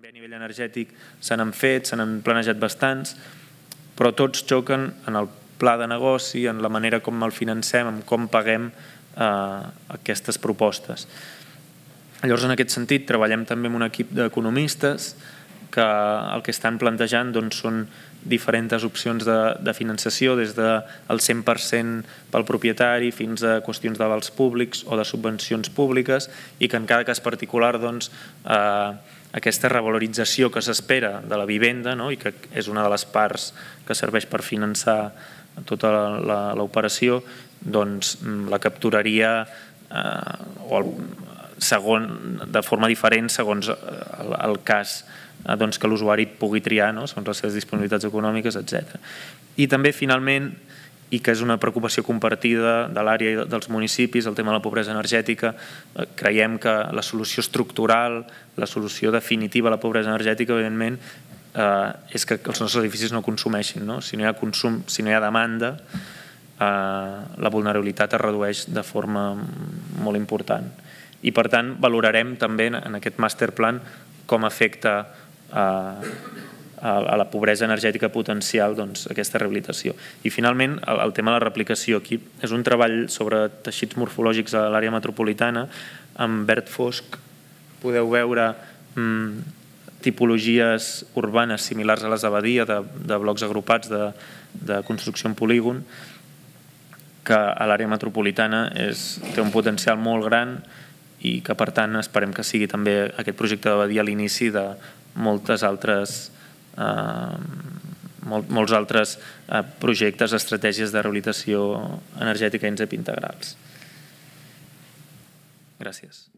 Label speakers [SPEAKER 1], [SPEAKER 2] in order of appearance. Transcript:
[SPEAKER 1] També a nivell energètic se n'han fet, se n'han planejat bastants, però tots xoquen en el pla de negoci, en la manera com el financem, en com paguem aquestes propostes. Llavors, en aquest sentit, treballem també amb un equip d'economistes que el que estan plantejant són diferents opcions de finançació, des del 100% pel propietari fins a qüestions d'avals públics o de subvencions públiques, i que en cada cas particular aquesta revalorització que s'espera de la vivenda, i que és una de les parts que serveix per finançar tota l'operació, la capturaria de forma diferent segons el cas que l'usuari pugui triar, segons les seves disponibilitats econòmiques, etc. I també, finalment, i que és una preocupació compartida de l'àrea i dels municipis, el tema de la pobresa energètica, creiem que la solució estructural, la solució definitiva a la pobresa energètica, evidentment, és que els nostres edificis no consumeixin. Si no hi ha consum, si no hi ha demanda, la vulnerabilitat es redueix de forma molt important. I, per tant, valorarem també en aquest masterplan com afecta a la pobresa energètica potencial aquesta rehabilitació. I, finalment, el tema de la replicació. Aquí és un treball sobre teixits morfològics a l'àrea metropolitana. En verd fosc podeu veure tipologies urbanes similars a les de Badia, de blocs agrupats de construcció en polígon, que a l'àrea metropolitana té un potencial molt gran i que, per tant, esperem que sigui també aquest projecte de Badia l'inici de molts altres projectes, estratègies de rehabilitació energètica i integrals. Gràcies.